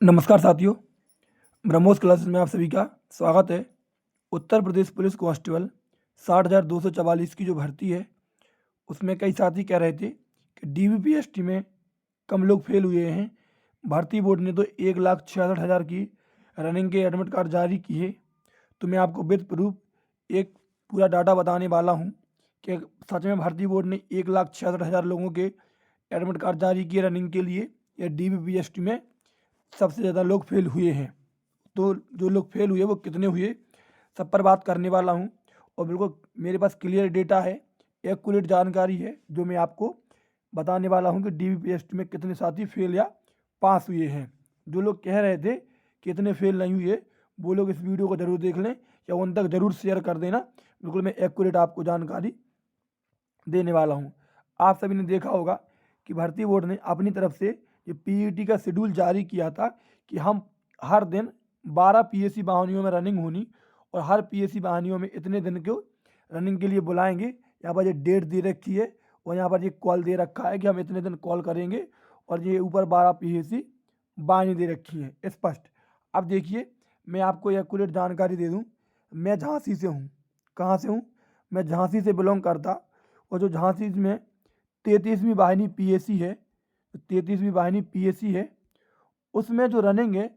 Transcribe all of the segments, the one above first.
नमस्कार साथियों, ब्रह्मोस क्लासेस में आप सभी का स्वागत है। उत्तर प्रदेश पुलिस कांस्टेबल 60,244 की जो भर्ती है, उसमें कई साथी कह रहे थे कि डीबीपीएसटी में कम लोग फेल हुए हैं। भर्ती बोर्ड ने तो 1,66,000 की रनिंग के एडमिट कार्ड जारी किए। तो मैं आपको विद प्रूफ एक पूरा डाटा बताने वाला हूँ कि सच में भर्ती बोर्ड ने 1,66,000 लोगों के एडमिट कार्ड जारी किए रनिंग के लिए, या डीबीपीएसटी में सबसे ज़्यादा लोग फेल हुए हैं। तो जो लोग फेल हुए वो कितने हुए, सब पर बात करने वाला हूँ। और बिल्कुल मेरे पास क्लियर डेटा है, एक्यूरेट जानकारी है, जो मैं आपको बताने वाला हूँ कि डीबीपीएसटी में कितने साथी फेल या पास हुए हैं। जो लोग कह रहे थे कि इतने फेल नहीं हुए, वो लोग इस वीडियो को ज़रूर देख लें या उन तक ज़रूर शेयर कर देना। बिल्कुल मैं एक्यूरेट आपको जानकारी देने वाला हूँ। आप सभी ने देखा होगा कि भर्ती बोर्ड ने अपनी तरफ से ये पीईटी का शेड्यूल जारी किया था कि हम हर दिन 12 पीएससी वाहिनियों में रनिंग होनी, और हर पीएससी वाहिनियों में इतने दिन को रनिंग के लिए बुलाएंगे। यहाँ पर ये डेट दे रखी है और यहाँ पर ये कॉल दे रखा है कि हम इतने दिन कॉल करेंगे, और ये ऊपर 12 पीएससी वाहिनी दे रखी है स्पष्ट। अब देखिए, मैं आपको एक्यूरेट जानकारी दे दूँ। मैं झांसी से हूँ। कहाँ से हूँ? मैं झांसी से बिलोंग करता, और जो झांसी में 33वीं वाहिनी पीएससी है, 33वीं वाहिनी पीएससी है, उसमें जो रनिंग है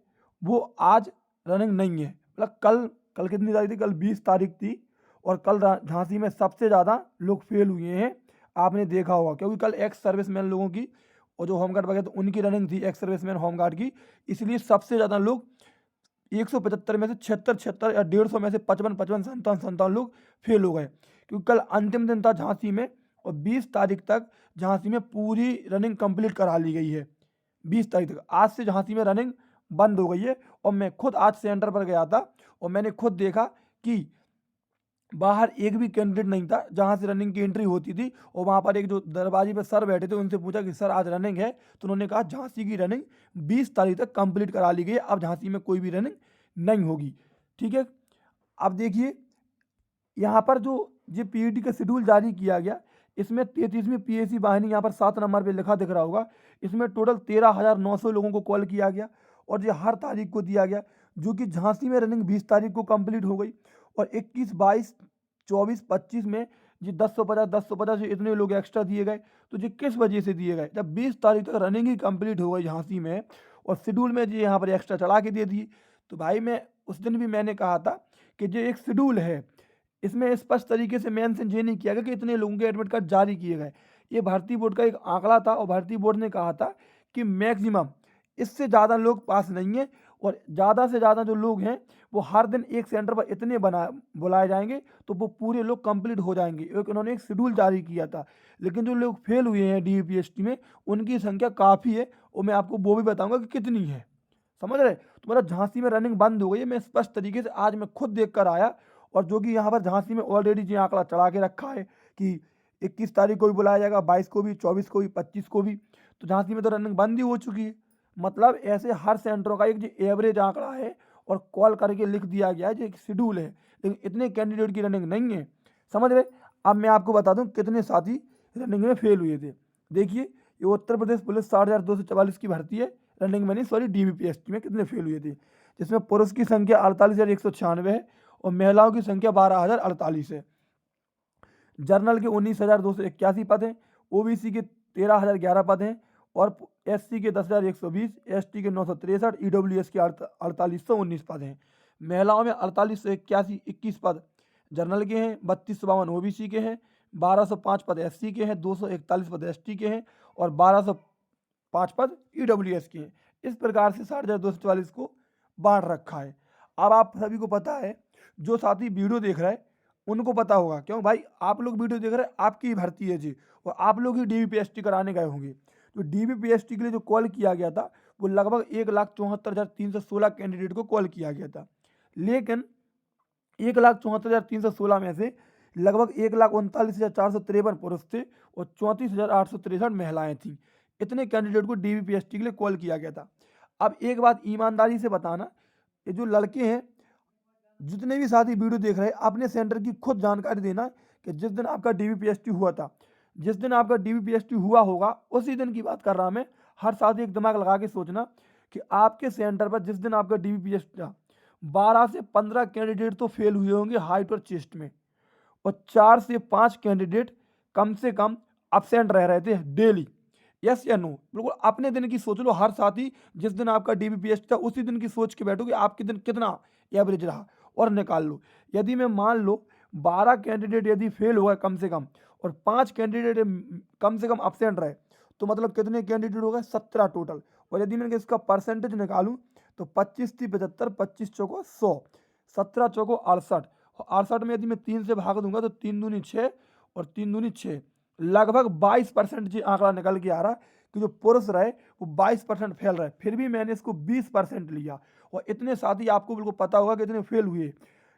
वो आज रनिंग नहीं है। मतलब कल कल कितनी तारीख थी? कल 20 तारीख थी, और कल झांसी में सबसे ज़्यादा लोग फेल हुए हैं। आपने देखा होगा, क्योंकि कल एक्स सर्विसमैन लोगों की और जो होमगार्ड वगैरह तो उनकी रनिंग थी, एक्स सर्विसमैन होमगार्ड की, इसलिए सबसे ज़्यादा लोग 175 में से 76 या 150 में से 55 57 लोग फेल हो गए। क्योंकि कल अंतिम दिन था झांसी में, और 20 तारीख तक झांसी में पूरी रनिंग कंप्लीट करा ली गई है। 20 तारीख तक। आज से झांसी में रनिंग बंद हो गई है, और मैं खुद आज सेंटर पर गया था और मैंने खुद देखा कि बाहर एक भी कैंडिडेट नहीं था जहां से रनिंग की एंट्री होती थी। और वहां पर एक जो दरवाजे पर सर बैठे थे, उनसे पूछा कि सर आज रनिंग है? तो उन्होंने कहा झांसी की रनिंग 20 तारीख तक कंप्लीट करा ली गई है, अब झांसी में कोई भी रनिंग नहीं होगी। ठीक है। अब देखिए, यहाँ पर जो ये पीईटी का शेड्यूल जारी किया गया, इसमें 33वीं पीएससी वाहिनी यहाँ पर 7 नंबर पे लिखा दिख रहा होगा। इसमें टोटल 13,900 लोगों को कॉल किया गया, और ये हर तारीख को दिया गया, जो कि झांसी में रनिंग 20 तारीख को कंप्लीट हो गई। और 21, 22, 24, 25 में ये 1050 इतने लोग एक्स्ट्रा दिए गए। तो ये किस वजह से दिए गए? जब 20 तारीख तक रनिंग ही कंप्लीट हो गई झांसी में, और शेड्यूल में ये यहाँ पर एक्स्ट्रा चढ़ा के दे दिए। तो भाई, मैं उस दिन भी मैंने कहा था कि ये एक शेड्यूल है, इसमें स्पष्ट तरीके से मेंशन ये नहीं किया गया कि इतने लोगों के एडमिट कार्ड जारी किए गए। ये भर्ती बोर्ड का एक आंकड़ा था, और भर्ती बोर्ड ने कहा था कि मैक्सिमम इससे ज़्यादा लोग पास नहीं है, और ज़्यादा से ज़्यादा जो लोग हैं वो हर दिन एक सेंटर पर इतने बुलाए जाएंगे, तो वो पूरे लोग कंप्लीट हो जाएंगे। एक उन्होंने एक शेड्यूल जारी किया था। लेकिन जो लोग फेल हुए हैं डीपीएसटी में, उनकी संख्या काफ़ी है, और मैं आपको वो भी बताऊंगा कि कितनी है। समझ रहे? तो मतलब झांसी में रनिंग बंद हो गई है, मैं स्पष्ट तरीके से आज मैं खुद देख कर आया। और जो कि यहाँ पर झांसी में ऑलरेडी जी आंकड़ा चढ़ा के रखा है कि 21 तारीख को भी बुलाया जाएगा, 22 को भी, 24 को भी, 25 को भी। तो झांसी में तो रनिंग बंद ही हो चुकी है। मतलब ऐसे हर सेंटरों का एक जो एवरेज आंकड़ा है, और कॉल करके लिख दिया गया है, जो एक शेड्यूल है, लेकिन इतने कैंडिडेट की रनिंग नहीं है। समझ रहे? अब मैं आपको बता दूं कितने साथी रनिंग में फेल हुए थे। देखिए, ये उत्तर प्रदेश पुलिस 60,244 की भर्ती है। रनिंग में नहीं, सॉरी, डीबीपीएसटी में कितने फेल हुए थे, जिसमें पुरुष की संख्या 48,196 है, और महिलाओं की संख्या 12,048 है। जर्नल के 19,281 पद हैं, ओबीसी के 13,011 पद हैं, और एससी के 10,120, एसटी के 963, ईडब्ल्यूएस के 4819 पद हैं। महिलाओं में 48,181 पद जर्नल के हैं, 3252 ओबीसी के हैं, 1205 पद एससी के हैं, 241 पद एसटी के हैं, और 1205 पद ईडब्ल्यूएस के हैं। इस प्रकार से 60,244 को बांट रखा है। अब आप सभी को पता है, जो साथी वीडियो देख रहा है उनको पता होगा, क्यों भाई? आप लोग वीडियो देख रहे हैं, आपकी ही भर्ती है जी, और आप लोग ही डीबीपीएसटी कराने गए होंगे। तो डीबीपीएसटी के लिए जो कॉल किया गया था, वो लगभग 1,74,316 कैंडिडेट को कॉल किया गया था। लेकिन 1,74,316 में से लगभग 1,39,453 पुरुष थे, और 34,863 महिलाएं थीं। इतने कैंडिडेट को डीबीपीएसटी के लिए कॉल किया गया था। अब एक बात ईमानदारी से बताना, ये जो लड़के हैं, जितने भी साथी वीडियो देख रहे हैं, अपने सेंटर की खुद जानकारी देना कि जिस दिन आपका डीबीपीएसटी हुआ था, जिस दिन आपका डीबीपीएसटी हुआ होगा, उसी दिन की बात कर रहा मैं। हर साथी एक दिमाग लगा के सोचना कि आपके सेंटर पर जिस दिन आपका DBPST था 12 से 15 कैंडिडेट तो फेल हुए होंगे हाइट और चेस्ट में, और 4 से 5 कैंडिडेट कम से कम absent रह रहे थे डेली। यस या नो? बिल्कुल अपने दिन की सोच लो। हर साथी जिस दिन आपका DBPST था उसी दिन की सोच के बैठो कि आपके दिन कितना एवरेज रहा और निकाल लो। यदि मैं मान लो 12 कैंडिडेट यदि फेल हो गए कम से कम और 5 कैंडिडेट कम से कम absent रहे, तो मतलब कितने कैंडिडेट हो गए? 17 टोटल। और यदि मैं इसका परसेंटेज निकालूं तो 25 थी 75, 25 चौको 100, 17 चौको 68, 68 में यदि मैं 3 से भाग दूंगा तो 3 दूनी 6 और 3 दूनी 6, लगभग 22% जी आंकड़ा निकल के आ रहा कि जो पुरुष रहे वो 22% फेल रहे। फिर भी मैंने इसको 20% लिया, और इतने साथी आपको बिल्कुल पता होगा कि इतने फेल हुए।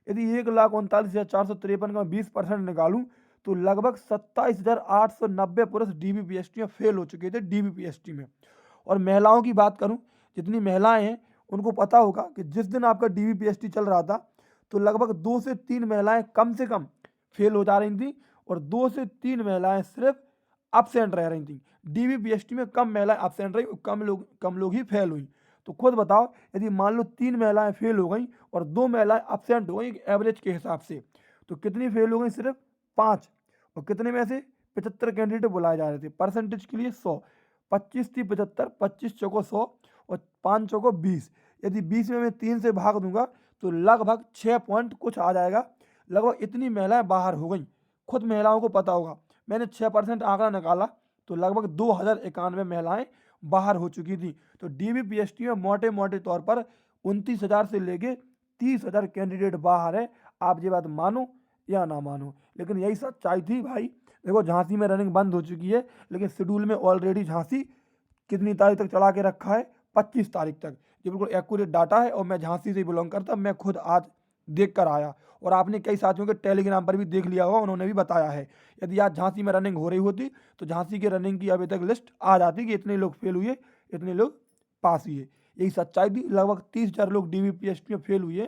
यदि 1,39,453 का 20% निकालूं तो लगभग 27,890 पुरुष DBPST में फेल हो चुके थे DBPST में। और महिलाओं की बात करूं, जितनी महिलाएं हैं उनको पता होगा कि जिस दिन आपका DBPST चल रहा था तो लगभग 2 से 3 महिलाएं कम से कम फेल हो जा रही थी, और 2 से 3 महिलाएं सिर्फ absent रह रही थी। DBPST में कम महिलाएं absent रही, कम लोग ही फेल हुई। तो खुद बताओ, यदि मान लो 3 महिलाएं फेल हो गई और 2 महिलाएं absent हो गई एवरेज के हिसाब से, तो कितनी फेल हो गई? सिर्फ 5। और कितने में से 75 कैंडिडेट बुलाए जा रहे थे। परसेंटेज के लिए 100, 25 थी 75, 25 चौको 100 और 5 चौको 20। यदि 20 में मैं 3 से भाग दूंगा तो लगभग 6 पॉइंट कुछ आ जाएगा। लगभग इतनी महिलाएं बाहर हो गई। खुद महिलाओं को पता होगा। मैंने 6% आंकड़ा निकाला तो लगभग 2091 महिलाएं बाहर हो चुकी थी। तो DBPST में मोटे मोटे तौर पर 29,000 से लेके 30,000 कैंडिडेट बाहर है। आप ये बात मानो या ना मानो, लेकिन यही सच्चाई थी भाई। देखो झांसी में रनिंग बंद हो चुकी है, लेकिन शेड्यूल में ऑलरेडी झांसी कितनी तारीख तक चढ़ा के रखा है? 25 तारीख तक। ये बिल्कुल एक्यूरेट डाटा है, और मैं झांसी से बिलोंग करता, मैं खुद आज देख कर आया। और आपने कई साथियों के टेलीग्राम पर भी देख लिया होगा, उन्होंने भी बताया है। यदि आज झांसी में रनिंग हो रही होती तो झांसी की रनिंग की अभी तक लिस्ट आ जाती कि इतने लोग फेल हुए, इतने लोग पास हुए। यही सच्चाई थी। लगभग 30,000 लोग DBPST में फेल हुए।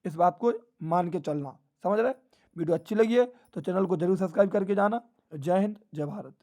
इस बात को मान के चलना, समझ रहे? वीडियो अच्छी लगी है तो चैनल को जरूर सब्सक्राइब करके जाना। जय हिंद, जय भारत।